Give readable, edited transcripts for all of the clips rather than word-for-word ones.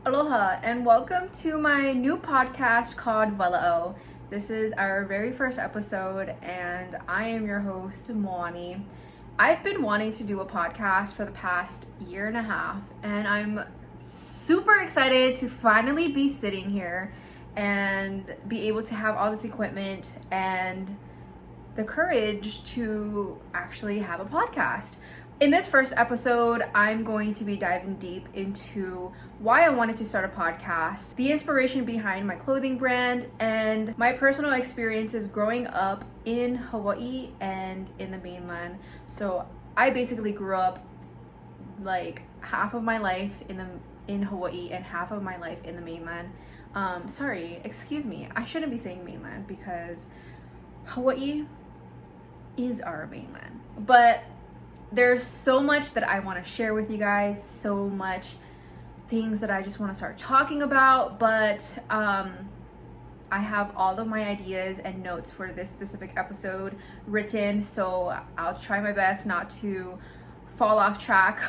Aloha and welcome to my new podcast called Vala'o. This is our very first episode and I am your host, Moani. I've been wanting to do a podcast for the past year and a half and I'm super excited to finally be sitting here and be able to have all this equipment and the courage to actually have a podcast. In this first episode, I'm going to be diving deep into why I wanted to start a podcast, the inspiration behind my clothing brand, and my personal experiences growing up in Hawaii and in the mainland. So I basically grew up like half of my life in Hawaii and half of my life in the mainland. Excuse me, I shouldn't be saying mainland because Hawaii is our mainland. But there's so much that I want to share with you guys, so much things that I just want to start talking about, but I have all of my ideas and notes for this specific episode written, so I'll try my best not to fall off track.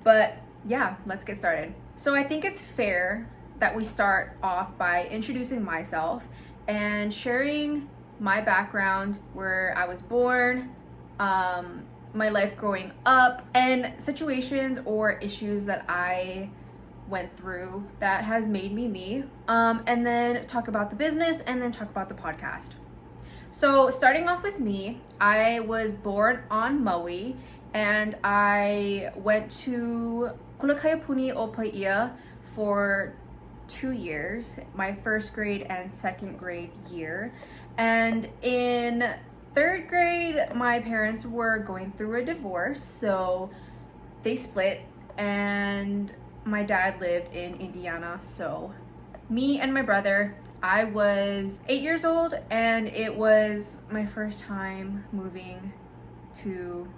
But yeah, let's get started. So I think it's fair that we start off by introducing myself and sharing my background, where I was born, my life growing up, and situations or issues that I went through that has made me me, and then talk about the business and then talk about the podcast. So starting off with me, I was born on Maui and I went to Kulakaiapuni o Paia for 2 years, my first grade and second grade year. And in third grade, my parents were going through a divorce, so they split and my dad lived in Indiana. So me and my brother, I was 8 years old and it was my first time moving to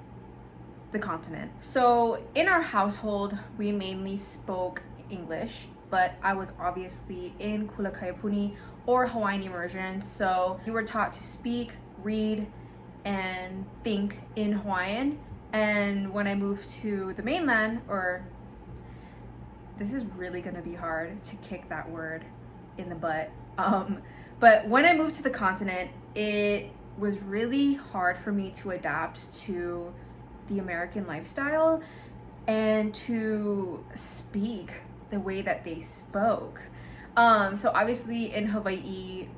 the continent. So in our household, we mainly spoke English, but I was obviously in Kulakaiapuni or Hawaiian immersion, so we were taught to speak, read, and think in Hawaiian. And when I moved to the mainland, this is really gonna be hard to kick that word in the butt, but when I moved to the continent, it was really hard for me to adapt to the American lifestyle and to speak the way that they spoke. So obviously in Hawaii,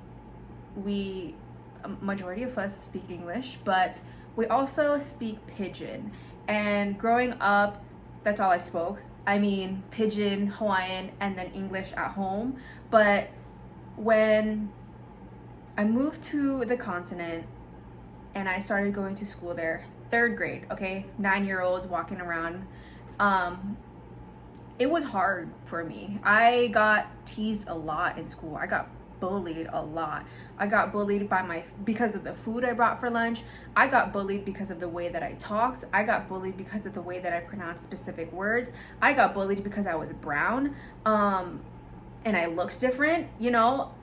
majority of us speak English, but we also speak Pidgin. And growing up, that's all I spoke. I mean, Pidgin, Hawaiian, and then English at home. But when I moved to the continent and I started going to school there, third grade, okay, 9-year-olds walking around, it was hard for me. I got teased a lot in school. I got bullied a lot. I got bullied because of the food I brought for lunch. I got bullied because of the way that I talked. I got bullied because of the way that I pronounced specific words. I got bullied because I was brown, and I looked different. You know,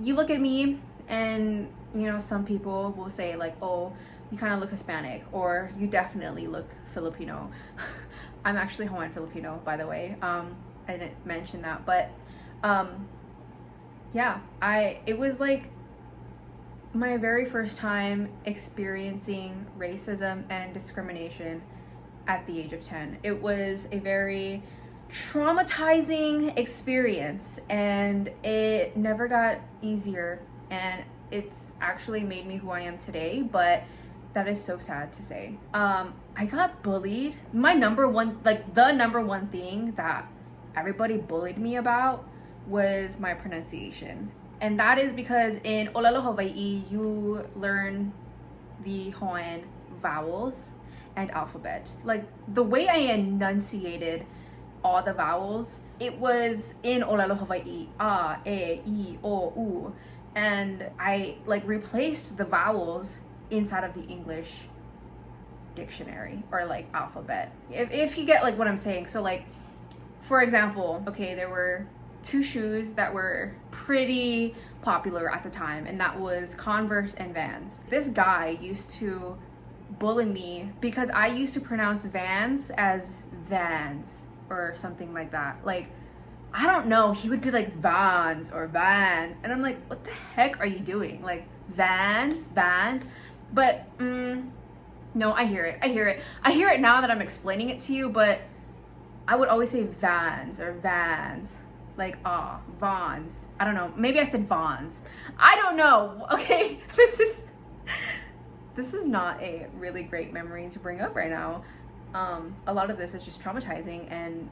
you look at me and, you know, some people will say like, oh, you kind of look Hispanic, or you definitely look Filipino. I'm actually Hawaiian Filipino, by the way. I didn't mention that, but yeah, it was like my very first time experiencing racism and discrimination at the age of 10. It was a very traumatizing experience and it never got easier, and it's actually made me who I am today, but that is so sad to say. I got bullied. The number one thing that everybody bullied me about was my pronunciation. And that is because in Olelo, Hawaii, you learn the Hawaiian vowels and alphabet. Like the way I enunciated all the vowels, it was in Olelo, Hawaii, a, e, I, o, u. And I like replaced the vowels inside of the English dictionary or like alphabet, if you get like what I'm saying. So like, for example, okay, there were 2 shoes that were pretty popular at the time, and that was Converse and Vans. This guy used to bully me because I used to pronounce Vans as Vans or something like that. Like I don't know, he would be like Vans or Vans. And I'm like, what the heck are you doing? Like Vans. But no, I hear it. I hear it now that I'm explaining it to you, but I would always say Vans or Vans. Like, Vons. I don't know. Maybe I said Vons. I don't know. Okay, this is not a really great memory to bring up right now. A lot of this is just traumatizing and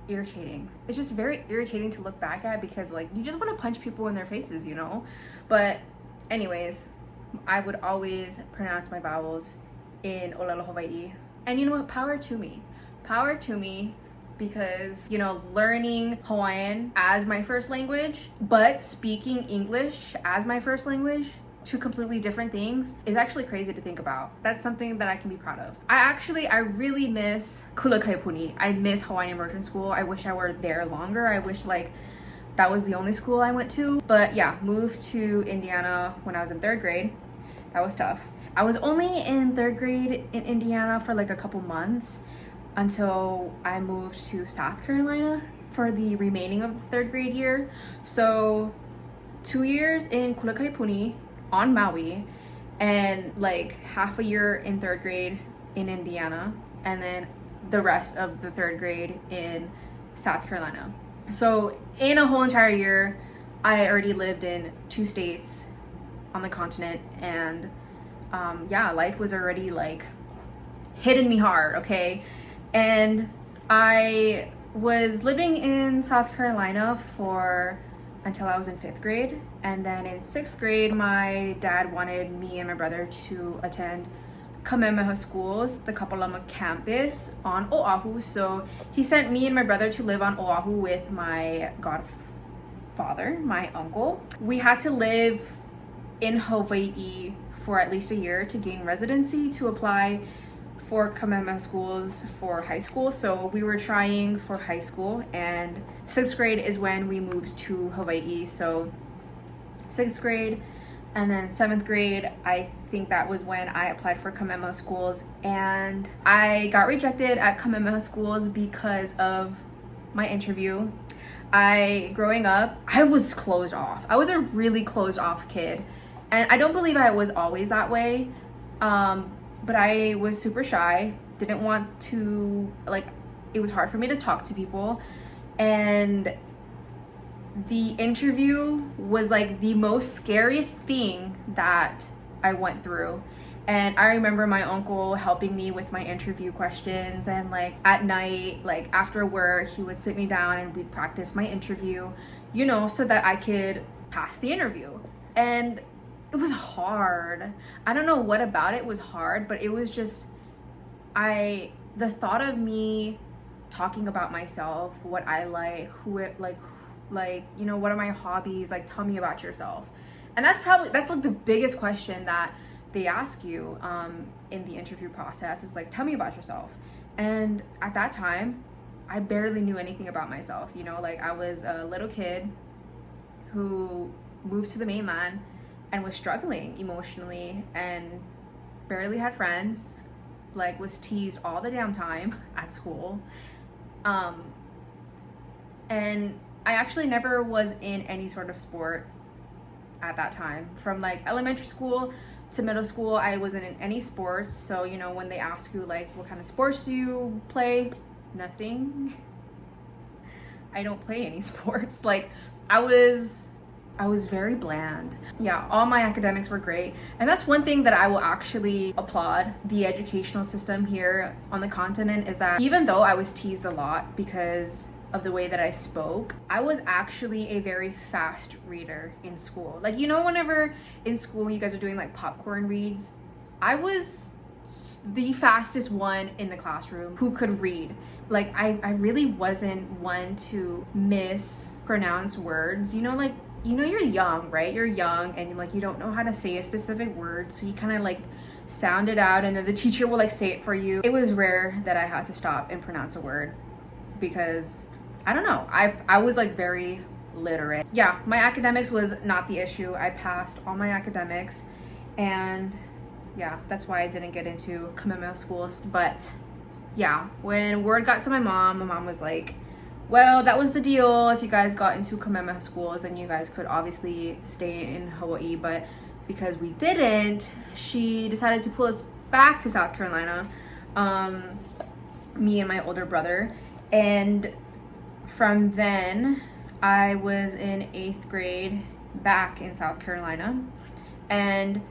irritating. It's just very irritating to look back at because like you just want to punch people in their faces, you know? But anyways, I would always pronounce my vowels in Olelo Hawaii. And you know what? Power to me. Power to me. Because, you know, learning Hawaiian as my first language, but speaking English as my first language, two completely different things, is actually crazy to think about. That's something that I can be proud of. I really miss Kaipuni. I miss Hawaiian Immersion School. I wish I were there longer. I wish like that was the only school I went to. But yeah, moved to Indiana when I was in 3rd grade. That was tough. I was only in 3rd grade in Indiana for like a couple months, until I moved to South Carolina for the remaining of the 3rd grade year. So 2 years in Kaipuni on Maui, and like half a year in 3rd grade in Indiana, and then the rest of the 3rd grade in South Carolina. So in a whole entire year, I already lived in 2 states on the continent, and yeah, life was already like hitting me hard, okay? And I was living in South Carolina until I was in 5th grade. And then in 6th grade, my dad wanted me and my brother to attend Kamehameha Schools, the Kapalama campus on Oahu. So he sent me and my brother to live on Oahu with my godfather, my uncle. We had to live in Hawaii for at least a year to gain residency to apply for Kamehameha schools for high school. So we were trying for high school, and 6th grade is when we moved to Hawaii. So 6th grade, and then 7th grade, I think that was when I applied for Kamehameha schools, and I got rejected at Kamehameha schools because of my interview. Growing up, I was closed off. I was a really closed off kid, and I don't believe I was always that way. But I was super shy, didn't want to, like, it was hard for me to talk to people. And the interview was like the most scariest thing that I went through. And I remember my uncle helping me with my interview questions, and like at night, like after work, he would sit me down and we'd practice my interview, you know, so that I could pass the interview. And it was hard. I don't know what about it was hard, but it was just, the thought of me talking about myself, what I like, you know, what are my hobbies, like tell me about yourself. And that's like the biggest question that they ask you in the interview process is like, tell me about yourself. And at that time, I barely knew anything about myself, you know, like I was a little kid who moved to the mainland and was struggling emotionally and barely had friends, like was teased all the damn time at school. And I actually never was in any sort of sport at that time. From like elementary school to middle school, I wasn't in any sports. So, you know, when they ask you like, what kind of sports do you play? Nothing. I don't play any sports. Like I was very bland. Yeah, all my academics were great. And that's one thing that I will actually applaud the educational system here on the continent, is that even though I was teased a lot because of the way that I spoke, I was actually a very fast reader in school. Like, you know, whenever in school you guys are doing like popcorn reads, I was the fastest one in the classroom who could read. Like I really wasn't one to mispronounce words, you know, like, you know, you're young, right? You're young and like you don't know how to say a specific word, so you kind of like sound it out and then the teacher will like say it for you. It was rare that I had to stop and pronounce a word because I don't know, I was like very literate. Yeah, my academics was not the issue. I passed all my academics, and yeah, that's why I didn't get into Kamehameha schools. But yeah, when word got to my mom was like, well, that was the deal. If you guys got into Kamehameha schools, then you guys could obviously stay in Hawaii. But because we didn't, she decided to pull us back to South Carolina, me and my older brother. And from then, I was in 8th grade back in South Carolina. And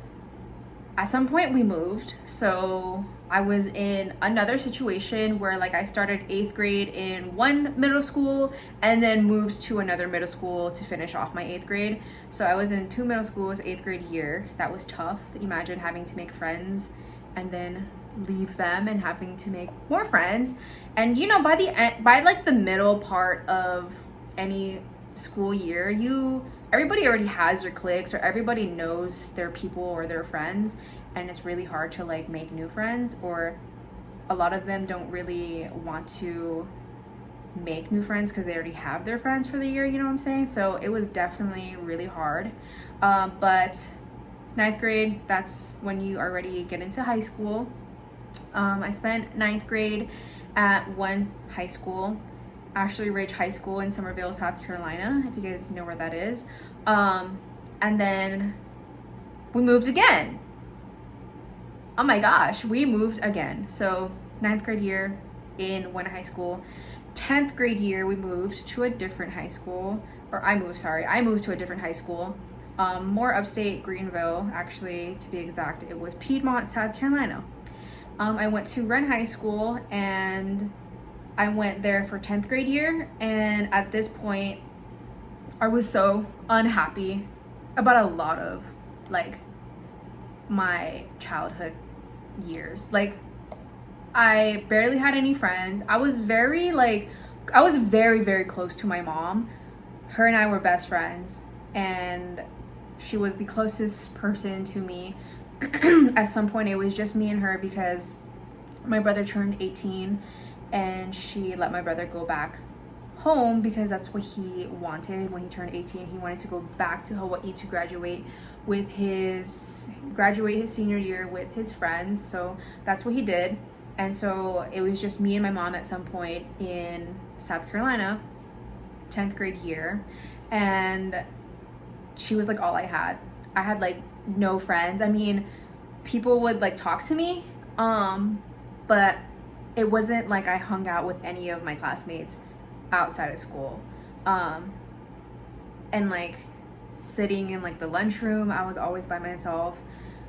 at some point we moved. So I was in another situation where like I started 8th grade in one middle school and then moved to another middle school to finish off my 8th grade. So I was in 2 middle schools 8th grade year. That was tough. Imagine having to make friends and then leave them and having to make more friends. And you know, by the end, by like the middle part of any school year, everybody already has their cliques, or everybody knows their people or their friends, and it's really hard to like make new friends, or a lot of them don't really want to make new friends because they already have their friends for the year, you know what I'm saying? So it was definitely really hard. But 9th grade, that's when you already get into high school. I spent 9th grade at one high school, Ashley Ridge High School in Summerville, South Carolina, if you guys know where that is. And then we moved again. Oh my gosh, we moved again. So 9th grade year in one high school. 10th grade year, we moved to a different high school. I moved to a different high school. More upstate Greenville, actually, to be exact. It was Piedmont, South Carolina. I went to Wren High School, and I went there for 10th grade year, and at this point I was so unhappy about a lot of like my childhood years. Like I barely had any friends. I was very very close to my mom. Her and I were best friends, and she was the closest person to me. At some point it was just me and her because my brother turned 18 and she let my brother go back home because that's what he wanted. When he turned 18, he wanted to go back to Hawaii to graduate his senior year with his friends. So that's what he did. And so it was just me and my mom at some point in South Carolina, 10th grade year, and she was like all I had. I had like no friends. I mean, people would like talk to me, but it wasn't like I hung out with any of my classmates outside of school. And like sitting in like the lunchroom, I was always by myself.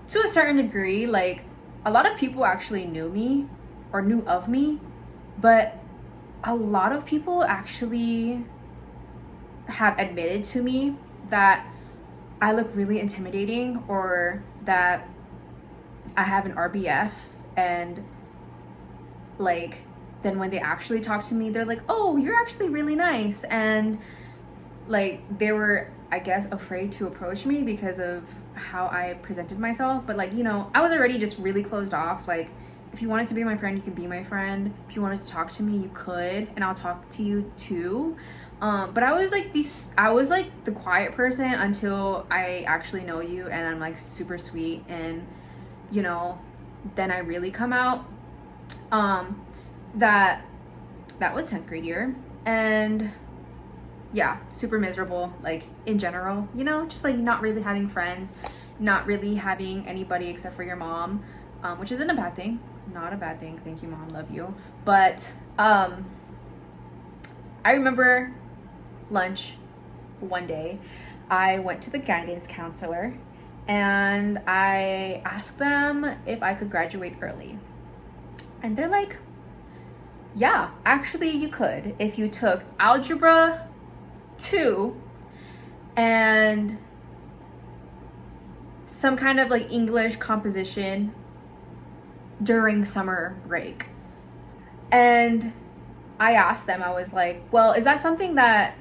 To a certain degree, like a lot of people actually knew me or knew of me, but a lot of people actually have admitted to me that I look really intimidating, or that I have an RBF, and like then when they actually talk to me, they're like, oh, you're actually really nice. And like they were, I guess, afraid to approach me because of how I presented myself. But like, you know, I was already just really closed off. Like if you wanted to be my friend, you could be my friend. If you wanted to talk to me, you could, and I'll talk to you too. But I was like the quiet person until I actually know you and I'm like super sweet, and you know, then I really come out. That was 10th grade year, and yeah, super miserable, like in general, you know, just like not really having friends, not really having anybody except for your mom, which isn't a bad thing, not a bad thing. Thank you, Mom, love you. But I remember lunch one day, I went to the guidance counselor and I asked them if I could graduate early, and they're like, yeah, actually you could if you took algebra 2 and some kind of like English composition during summer break. And I asked them, I was like, well, is that something that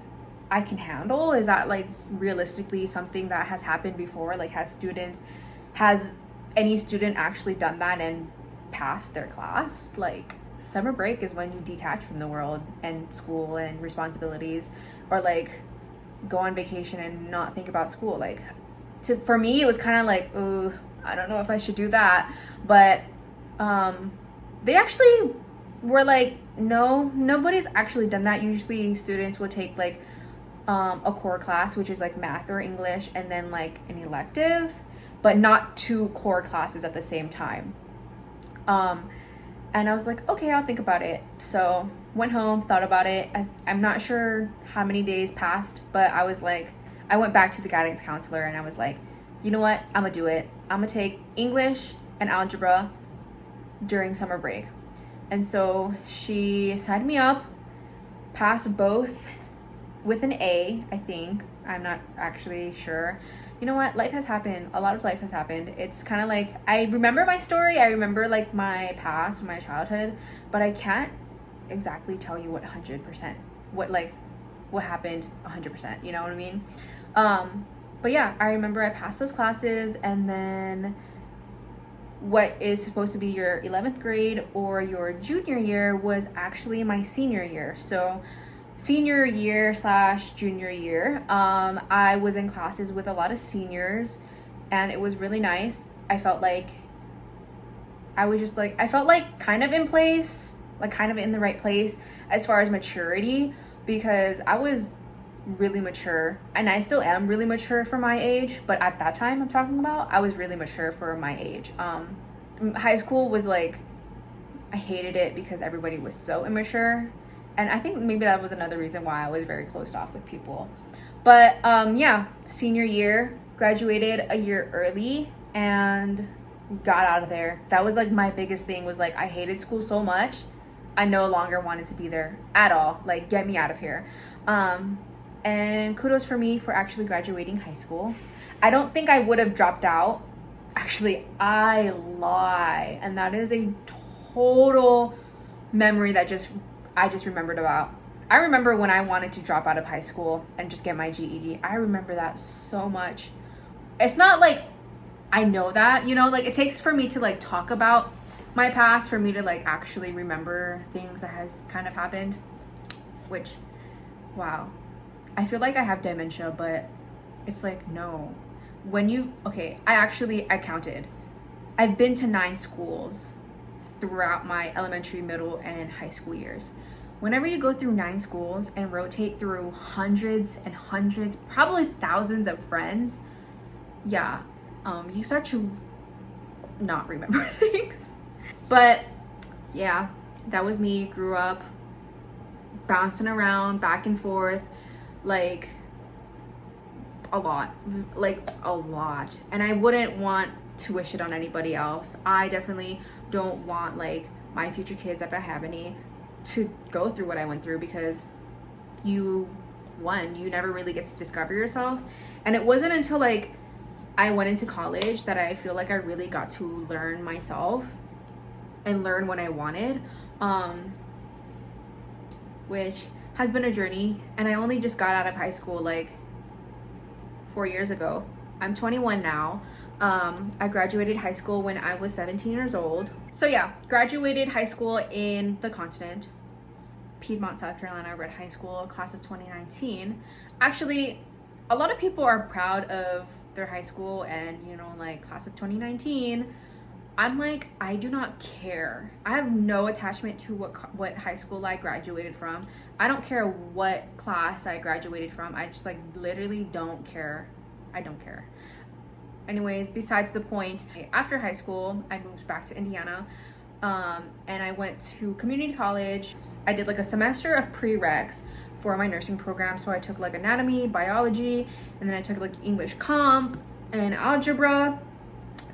I can handle? Is that like realistically something that has happened before? Like has any student actually done that and passed their class? Like summer break is when you detach from the world and school and responsibilities, or like go on vacation and not think about school. Like for me, it was kind of like, ooh, I don't know if I should do that. But they actually we're like, no, nobody's actually done that. Usually students will take like a core class, which is like math or English, and then like an elective, but not two core classes at the same time. And I was like, okay, I'll think about it. So went home, thought about it. I'm not sure how many days passed, but I was like, I went back to the guidance counselor and I was like, you know what? I'm gonna do it. I'm gonna take English and algebra during summer break. And so she signed me up, passed both with an A, I think. I'm not actually sure. You know what? Life has happened. A lot of life has happened. It's kind of like, I remember my story. I remember like my past, my childhood, but I can't exactly tell you what 100%, what happened 100%. You know what I mean? But yeah, I remember I passed those classes, and then what is supposed to be your 11th grade or your junior year was actually my senior year. So senior year / junior year, I was in classes with a lot of seniors, and it was really nice. I felt like I felt like kind of in place, like kind of in the right place as far as maturity, because I was really mature, and I still am really mature for my age, but at that time I'm talking about, I was really mature for my age. High school was like, I hated it because everybody was so immature, and I think maybe that was another reason why I was very closed off with people. But yeah, senior year, graduated a year early and got out of there. That was like my biggest thing, was like I hated school so much, I no longer wanted to be there at all. Like, get me out of here. And kudos for me for actually graduating high school. I don't think I would have dropped out. Actually, I lie. And that is a total memory that I just remembered about. I remember when I wanted to drop out of high school and just get my GED. I remember that so much. It's not like I know that, you know, like it takes for me to like talk about my past for me to like actually remember things that has kind of happened, which, wow. I feel like I have dementia, but it's like, no. I counted. I've been to 9 schools throughout my elementary, middle, and high school years. Whenever you go through 9 schools and rotate through hundreds and hundreds, probably thousands of friends, yeah, you start to not remember things. But yeah, that was me. Grew up bouncing around back and forth, like a lot. And I wouldn't want to wish it on anybody else. I definitely don't want like my future kids, if I have any, to go through what I went through, because you never really get to discover yourself. And it wasn't until like I went into college that I feel like I really got to learn myself and learn what I wanted, which has been a journey. And I only just got out of high school like 4 years ago. I'm 21 now. I graduated high school when I was 17 years old. So yeah, graduated high school in the continent, Piedmont, South Carolina, Red High School, class of 2019. Actually, a lot of people are proud of their high school and, you know, like class of 2019. I'm like, I do not care. I have no attachment to what high school I graduated from. I don't care what class I graduated from. I just like literally don't care. I don't care. Anyways, besides the point, after high school, I moved back to Indiana, and I went to community college. I did like a semester of prereqs for my nursing program. So I took like anatomy, biology, and then I took like English comp and algebra.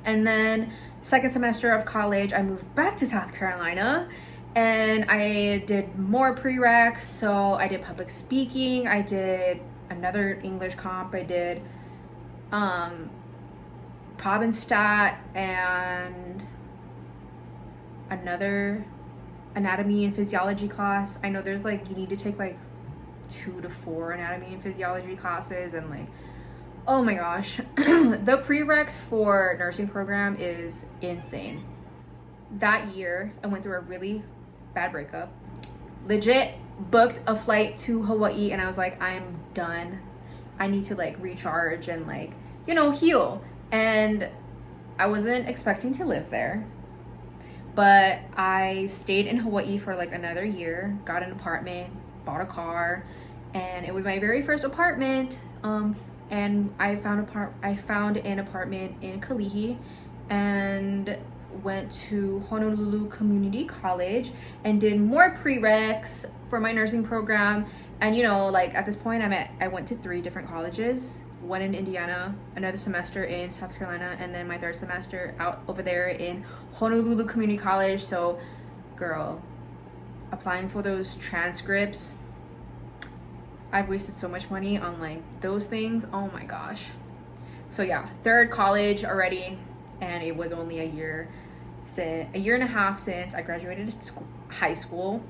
And then second semester of college, I moved back to South Carolina and I did more prereqs. So I did public speaking, I did another English comp, I did Prob and Stat, and another anatomy and physiology class. I know there's like, you need to take like 2 to 4 anatomy and physiology classes, and like, oh my gosh, the prereqs for nursing program is insane. That year, I went through a really bad breakup. Legit booked a flight to Hawaii, and I was like, I'm done. I need to like recharge and like, you know, heal. And I wasn't expecting to live there. But I stayed in Hawaii for like another year, got an apartment, bought a car, and it was my very first apartment. And I found an apartment in Kalihi and went to Honolulu Community College and did more prereqs for my nursing program. And you know, like at this point I went to 3 different colleges, one in Indiana, another semester in South Carolina, and then my 3rd semester out over there in Honolulu Community College. So girl, applying for those transcripts, I've wasted so much money on like those things. Oh my gosh. So yeah, 3rd college already, and it was only a year and a half since I graduated high school.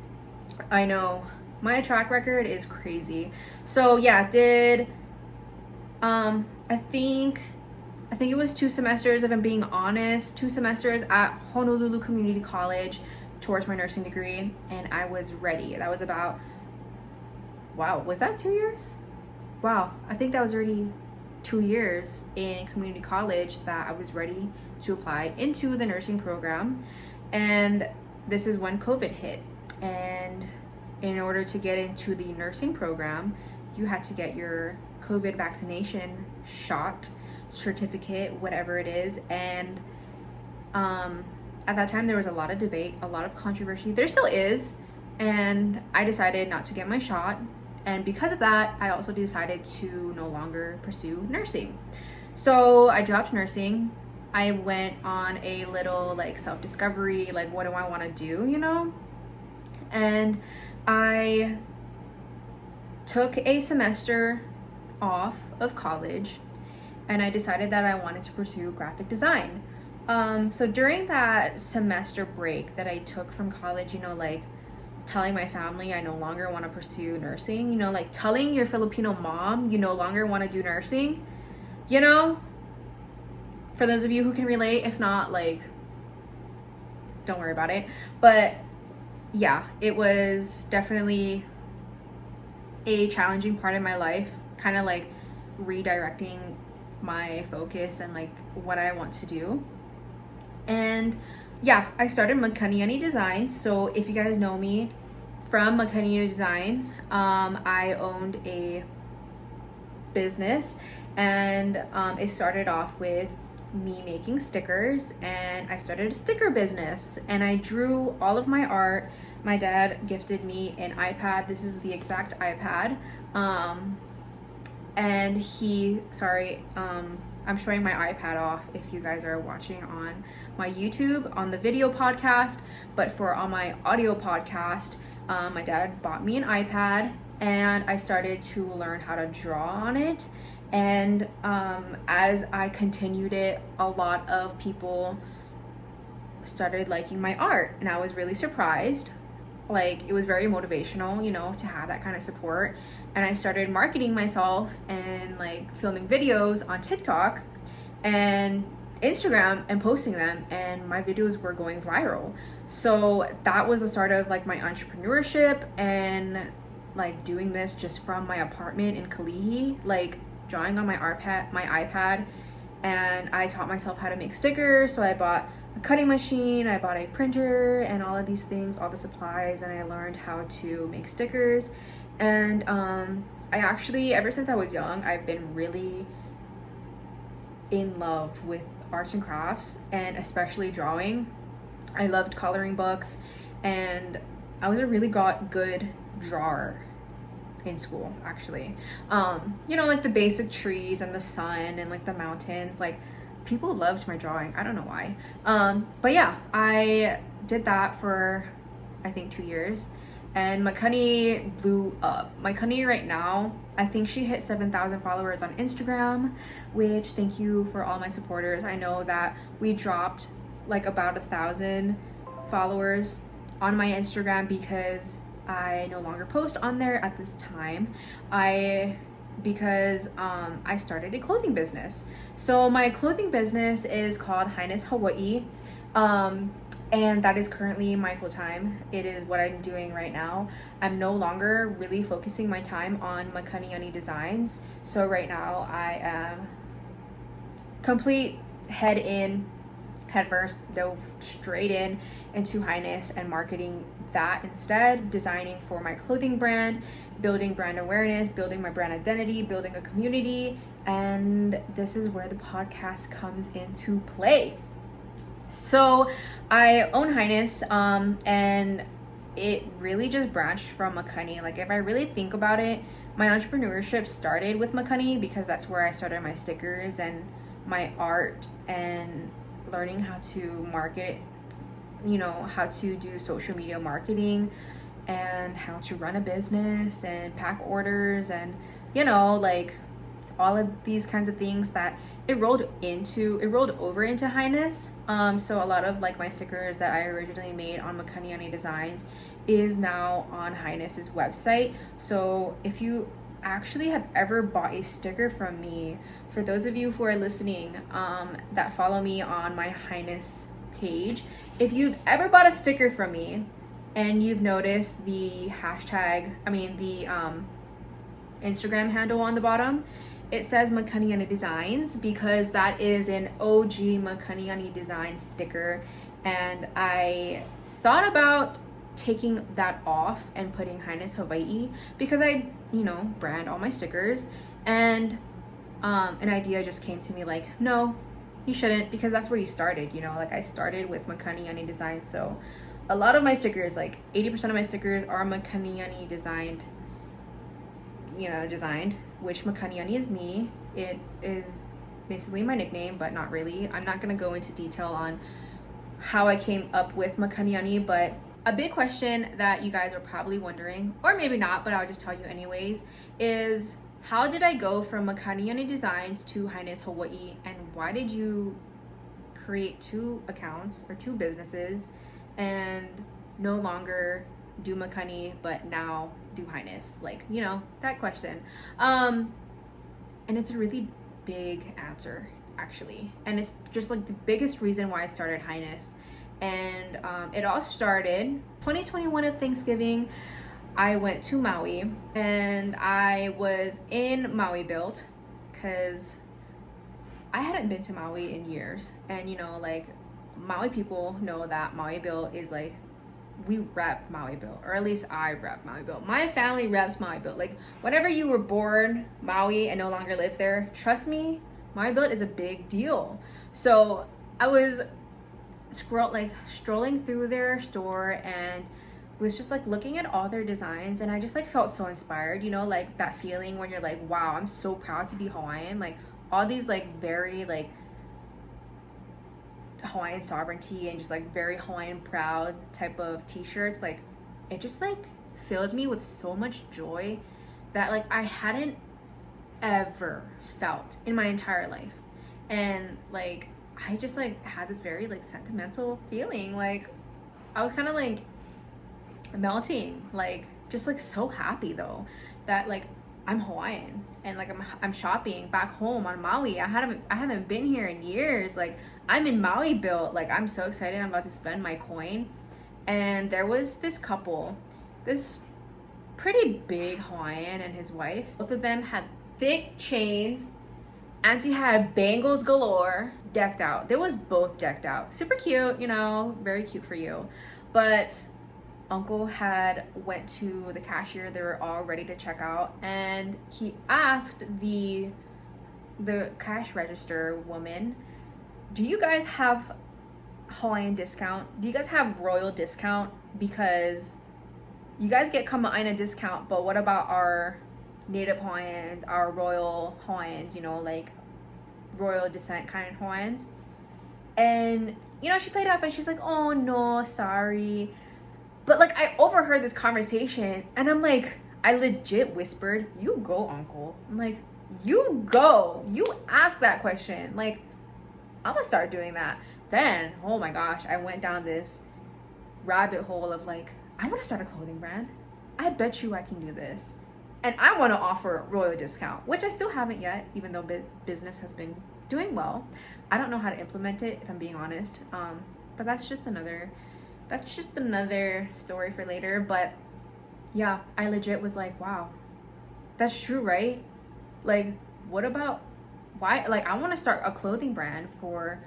I know, my track record is crazy. So yeah, I think it was 2 semesters, if I'm being honest, 2 semesters at Honolulu Community College towards my nursing degree, and I was ready. That was about, wow, was that 2 years? Wow, I think that was already 2 years in community college that I was ready to apply into the nursing program. And this is when COVID hit, and in order to get into the nursing program, you had to get your COVID vaccination shot, certificate, whatever it is. And at that time there was a lot of debate, a lot of controversy. There still is. And I decided not to get my shot, and because of that I also decided to no longer pursue nursing. So I dropped nursing. I went on a little like self-discovery, like what do I want to do, you know? And I took a semester off of college, and I decided that I wanted to pursue graphic design. So during that semester break that I took from college, you know, like telling my family I no longer want to pursue nursing, you know, like telling your Filipino mom you no longer want to do nursing, you know, for those of you who can relate. If not, like, don't worry about it. But yeah, it was definitely a challenging part of my life, kind of like redirecting my focus and like what I want to do. And yeah, I started Makaniani Designs. So if you guys know me from Makaniani Designs, I owned a business, and it started off with me making stickers, and I started a sticker business, and I drew all of my art. My dad gifted me an iPad. This is the exact iPad. And I'm showing my iPad off if you guys are watching on my YouTube on the video podcast, but for on my audio podcast, my dad bought me an iPad, and I started to learn how to draw on it. And as I continued it, a lot of people started liking my art, and I was really surprised. Like, it was very motivational, you know, to have that kind of support. And I started marketing myself and like filming videos on TikTok and Instagram and posting them, and my videos were going viral. So that was the start of like my entrepreneurship, and like doing this just from my apartment in Kalihi, like drawing on my iPad, and I taught myself how to make stickers. So I bought a cutting machine, I bought a printer, and all of these things, all the supplies, and I learned how to make stickers. And I actually, ever since I was young, I've been really in love with arts and crafts, and especially drawing. I loved coloring books, and I was a really good drawer in school, actually. You know, like the basic trees and the sun and like the mountains, like people loved my drawing. I don't know why. But yeah, I did that for I think 2 years, and Makani blew up. Makani right now, I think she hit 7,000 followers on Instagram, which thank you for all my supporters. I know that we dropped like about 1,000 followers on my Instagram because I no longer post on there at this time. Because I started a clothing business. So my clothing business is called Highness Hawaii, and that is currently my full-time. It is what I'm doing right now. I'm no longer really focusing my time on Makaniani Designs. So right now I am complete head in Had first dove straight into Highness and marketing that instead, designing for my clothing brand, building brand awareness, building my brand identity, building a community. And this is where the podcast comes into play. So I own Highness, and it really just branched from Makani. Like, if I really think about it, my entrepreneurship started with Makani because that's where I started my stickers and my art and learning how to market, how to do social media marketing and how to run a business and pack orders and, like all of these kinds of things that it rolled over into Highness. So a lot of like my stickers that I originally made on Makaniani Designs is now on Highness's website. So if you actually have ever bought a sticker from me, for those of you who are listening that follow me on my Highness page, if you've ever bought a sticker from me and you've noticed the Instagram handle on the bottom, it says Makaniani Designs because that is an OG Makaniani Design sticker, and I thought about taking that off and putting Highness Hawaii because I brand all my stickers, and an idea just came to me like, no, you shouldn't, because that's where you started. Like, I started with Makaniani Designs, so a lot of my stickers, like 80% of my stickers, are Makaniani designed, which Makaniani is me. It is basically my nickname, but not really. I'm not going to go into detail on how I came up with Makaniani, but a big question that you guys are probably wondering, or maybe not, but I'll just tell you anyways, is how did I go from Makaniani Designs to Highness Hawaii, and why did you create 2 accounts or 2 businesses and no longer do Makani but now do Highness? Like, that question. And it's a really big answer, actually, and it's just like the biggest reason why I started Highness. And it all started 2021 at Thanksgiving. I went to Maui, and I was in Maui Built because I hadn't been to Maui in years. And like, Maui people know that Maui Built is like, we rep Maui Built, or at least I rep Maui Built. My family reps Maui Built. Like, whenever you were born Maui and no longer live there, trust me, Maui Built is a big deal. So I was strolling through their store and was just like looking at all their designs, and I just like felt so inspired, like that feeling when you're like, wow, I'm so proud to be Hawaiian. Like, all these like very like Hawaiian sovereignty and just like very Hawaiian proud type of t-shirts, like it just like filled me with so much joy that like I hadn't ever felt in my entire life. And like I just like had this very like sentimental feeling. Like, I was kind of like melting, like just like so happy though that like I'm Hawaiian and like I'm shopping back home on Maui. I haven't been here in years. Like, I'm in Maui Built. Like, I'm so excited. I'm about to spend my coin. And there was this couple, this pretty big Hawaiian and his wife. Both of them had thick chains. Auntie had bangles galore, decked out. They was both decked out. Super cute, very cute for you. But Uncle had went to the cashier. They were all ready to check out, and he asked the cash register woman, do you guys have Hawaiian discount? Do you guys have royal discount? Because you guys get Kamehameha discount, but what about our native Hawaiians, our royal Hawaiians, like royal descent kind of Hawaiians? And she played off and she's like, oh no, sorry. But like, I overheard this conversation, and I'm like, I legit whispered, you go, uncle. I'm like, you go, you ask that question. Like, I'm gonna start doing that. Then, oh my gosh, I went down this rabbit hole of like, I want to start a clothing brand. I bet you I can do this. And I want to offer royal discount, which I still haven't yet, even though business has been doing well. I don't know how to implement it, if I'm being honest. But that's just another story for later. But yeah, I legit was like, wow, that's true, right? Like, what about why? Like, I want to start a clothing brand for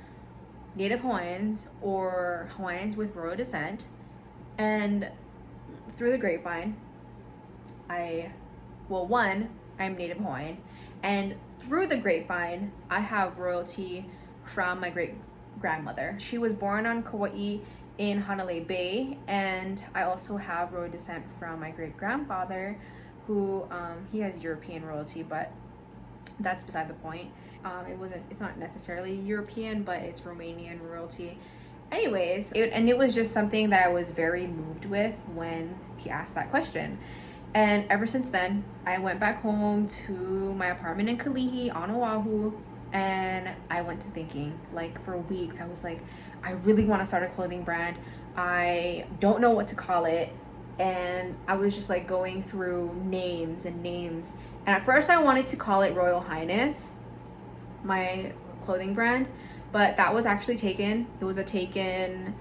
Native Hawaiians or Hawaiians with royal descent. And through the grapevine, I'm Native Hawaiian. And through the grapevine, I have royalty from my great grandmother. She was born on Kauai in Hanalei Bay, and I also have royal descent from my great grandfather, who he has European royalty, but that's beside the point. It's not necessarily European, but it's Romanian royalty. Anyways, it was just something that I was very moved with when he asked that question. And ever since then, I went back home to my apartment in Kalihi on Oahu, and I went to thinking, like, for weeks. I was like, I really want to start a clothing brand. I don't know what to call it. And I was just like going through names. And at first I wanted to call it Royal Highness, my clothing brand, but that was actually taken. It was a taken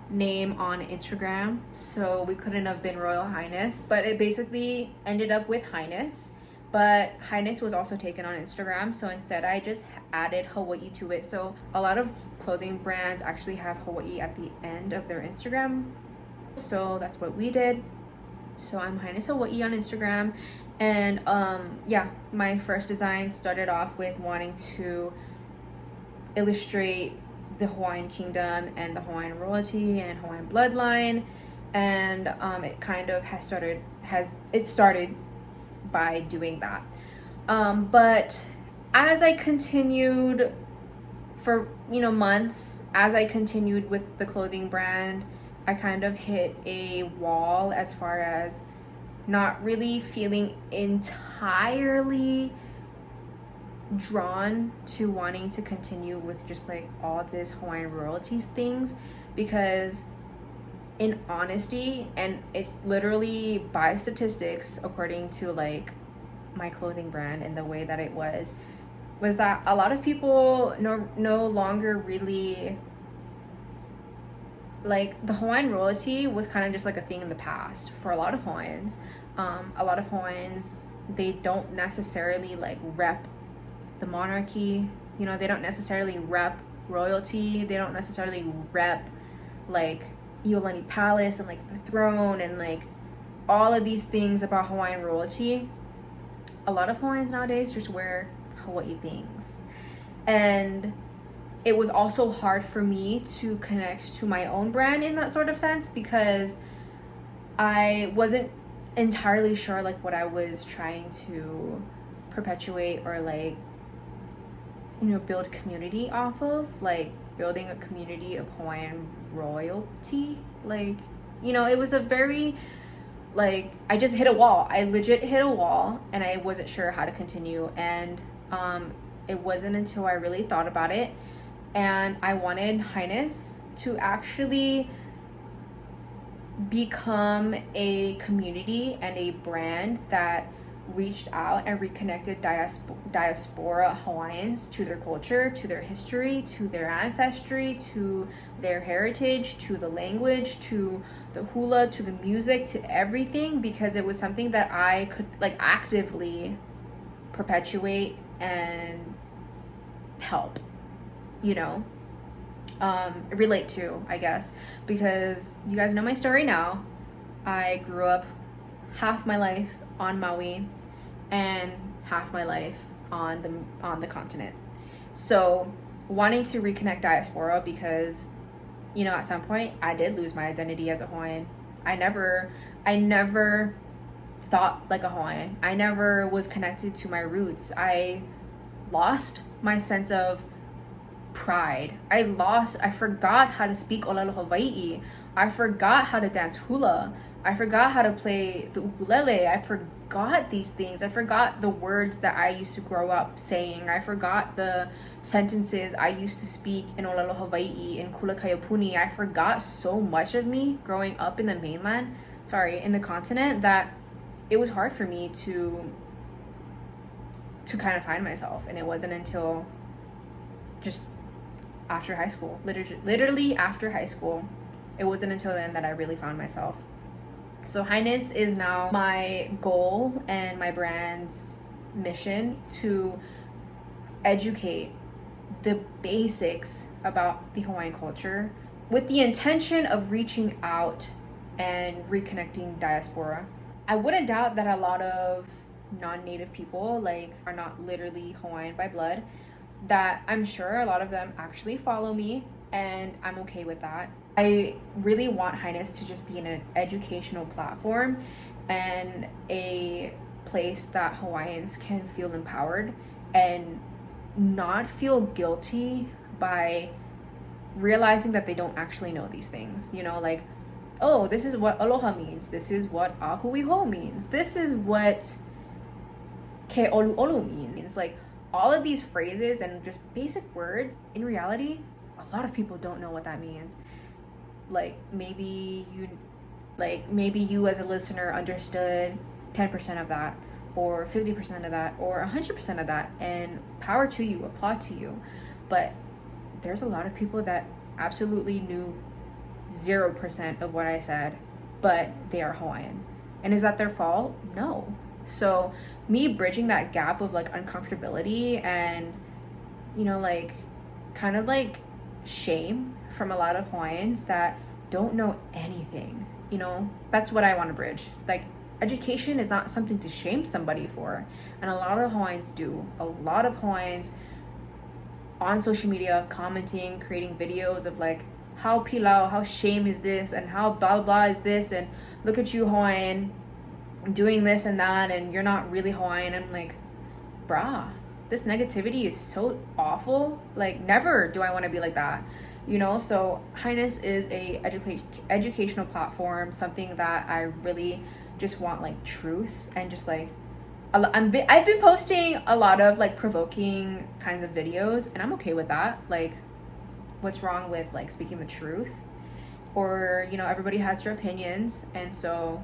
name on Instagram, so we couldn't have been Royal Highness, but it basically ended up with Highness. But Highness was also taken on Instagram, so instead I just added Hawaii to it. So a lot of clothing brands actually have Hawaii at the end of their Instagram, so that's what we did. So I'm Highness Hawaii on Instagram. And my first design started off with wanting to illustrate the Hawaiian kingdom and the Hawaiian royalty and Hawaiian bloodline, and it kind of started by doing that. But as I continued for months, as I continued with the clothing brand, I kind of hit a wall as far as not really feeling entirely drawn to wanting to continue with just like all this Hawaiian royalties things, because in honesty, and it's literally by statistics according to like my clothing brand and the way that it was that a lot of people no longer really like the Hawaiian royalty was kind of just like a thing in the past for a lot of Hawaiians. A lot of Hawaiians, they don't necessarily like rep the monarchy, they don't necessarily rep royalty, they don't necessarily rep like Iolani Palace and like the throne and like all of these things about Hawaiian royalty. A lot of Hawaiians nowadays just wear Hawaii things. And it was also hard for me to connect to my own brand in that sort of sense, because I wasn't entirely sure like what I was trying to perpetuate or like build community off of, like building a community of Hawaiian royalty. Like it was a very like I just hit a wall. I legit hit a wall, and I wasn't sure how to continue. And it wasn't until I really thought about it, and I wanted Highness to actually become a community and a brand that reached out and reconnected diaspora Hawaiians to their culture, to their history, to their ancestry, to their heritage, to the language, to the hula, to the music, to everything, because it was something that I could like actively perpetuate and help, relate to, I guess, because you guys know my story now. I grew up half my life on Maui and half my life on the continent. So wanting to reconnect diaspora, because at some point I did lose my identity as a Hawaiian. I never thought like a Hawaiian. I never was connected to my roots. I lost my sense of pride. I forgot how to speak Olelo Hawaii. I forgot how to dance hula. I forgot how to play the ukulele. I forgot these things. I forgot the words that I used to grow up saying. I forgot the sentences I used to speak in Olelo Hawaii, in Kula Kaiapuni. I forgot so much of me growing up in the in the continent, that it was hard for me to kind of find myself. And it wasn't until just after high school, literally after high school, it wasn't until then that I really found myself. So Highness is now my goal and my brand's mission to educate the basics about the Hawaiian culture with the intention of reaching out and reconnecting diaspora. I wouldn't doubt that a lot of non-native people like are not literally Hawaiian by blood, that I'm sure a lot of them actually follow me, and I'm okay with that. I really want Highness to just be an educational platform and a place that Hawaiians can feel empowered and not feel guilty by realizing that they don't actually know these things. You know, like, oh, this is what aloha means. This is what ahui ho means. This is what ke olu olu means. Like, all of these phrases and just basic words, in reality, a lot of people don't know what that means. Like, maybe you as a listener understood 10% of that, or 50% of that, or 100% of that, and power to you, applaud to you. But there's a lot of people that absolutely knew 0% of what I said, but they are Hawaiian. And is that their fault? No. So me bridging that gap of like uncomfortability and, you know, like kind of like shame from a lot of Hawaiians that don't know anything, you know, that's what I want to bridge. Like, education is not something to shame somebody for, and a lot of Hawaiians do. A lot of Hawaiians on social media commenting, creating videos of like, how pilau, how shame is this, and how blah blah is this, and look at you Hawaiian doing this and that, and you're not really Hawaiian. I'm like, brah, this negativity is so awful. Like, never do I want to be like that, you know? So Highness is a educational platform, something that I really just want like truth, and just like I've been posting a lot of like provoking kinds of videos, and I'm okay with that. Like, what's wrong with like speaking the truth? Or, you know, everybody has their opinions, and so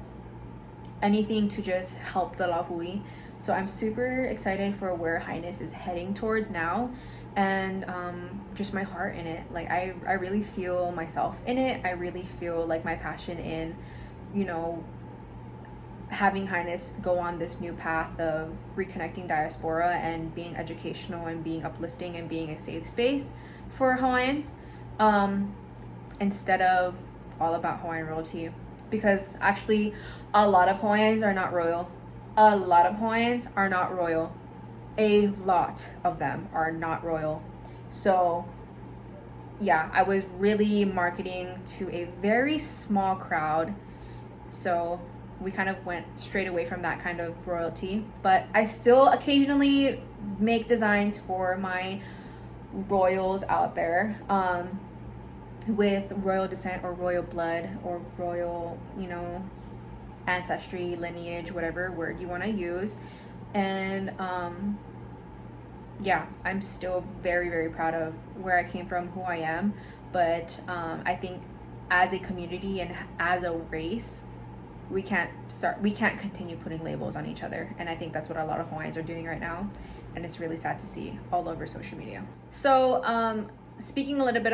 anything to just help the lahui. So I'm super excited for where Highness is heading towards now, and just my heart in it. Like, I really feel myself in it. I really feel like my passion in, you know, having Highness go on this new path of reconnecting diaspora and being educational and being uplifting and being a safe space for Hawaiians, instead of all about Hawaiian royalty. Because actually, a lot of Hawaiians are not royal. A lot of Hawaiians are not royal. A lot of them are not royal. So yeah, I was really marketing to a very small crowd. So we kind of went straight away from that kind of royalty. But I still occasionally make designs for my royals out there, with royal descent or royal blood or royal, you know, ancestry, lineage, whatever word you want to use. And yeah, I'm still very, very proud of where I came from, who I am. But I think as a community and as a race, we can't continue putting labels on each other. And I think that's what a lot of Hawaiians are doing right now, and it's really sad to see all over social media. So speaking a little bit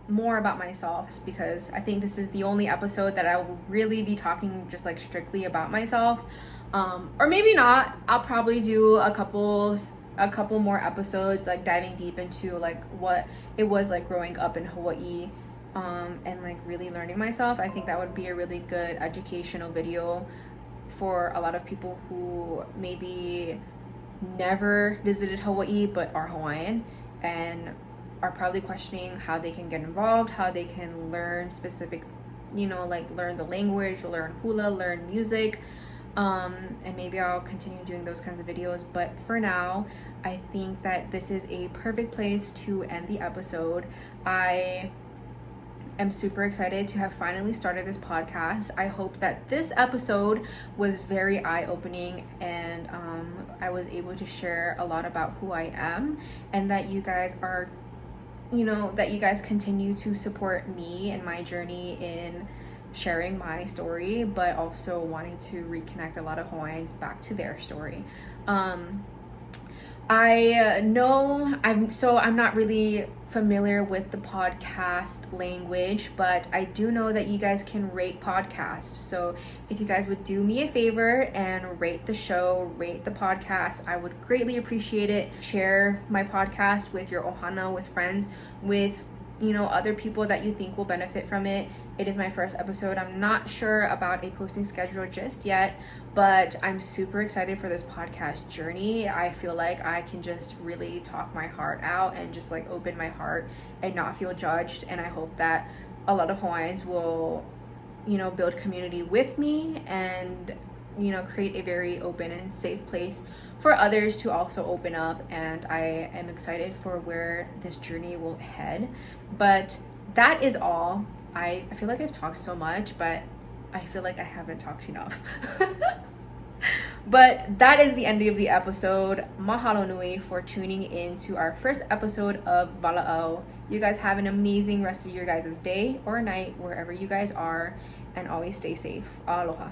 more about myself, because I think this is the only episode that I will really be talking just like strictly about myself, or maybe not. I'll probably do a couple more episodes like diving deep into like what it was like growing up in Hawaii, and like really learning myself. I think that would be a really good educational video for a lot of people who maybe never visited Hawaii but are Hawaiian and are probably questioning how they can get involved, how they can learn specific, you know, like learn the language, learn hula, learn music, and maybe I'll continue doing those kinds of videos. But for now, I think that this is a perfect place to end the episode. I am super excited to have finally started this podcast. I hope that this episode was very eye-opening, and I was able to share a lot about who I am, and that you guys are, you know, that you guys continue to support me and my journey in sharing my story, but also wanting to reconnect a lot of Hawaiians back to their story. I know I'm not really familiar with the podcast language, but I do know that you guys can rate podcasts. So if you guys would do me a favor and rate the show, rate the podcast, I would greatly appreciate it. Share my podcast with your ohana, with friends, with other people that you think will benefit from it. It is my first episode. I'm not sure about a posting schedule just yet, but I'm super excited for this podcast journey. I feel like I can just really talk my heart out and just like open my heart and not feel judged. And I hope that a lot of Hawaiians will, build community with me and, create a very open and safe place for others to also open up. And I am excited for where this journey will head. But that is all. I feel like I've talked so much, but I feel like I haven't talked enough. But that is the end of the episode. Mahalo nui for tuning in to our first episode of Wala'au. You guys have an amazing rest of your guys' day or night, wherever you guys are, and always stay safe. Aloha.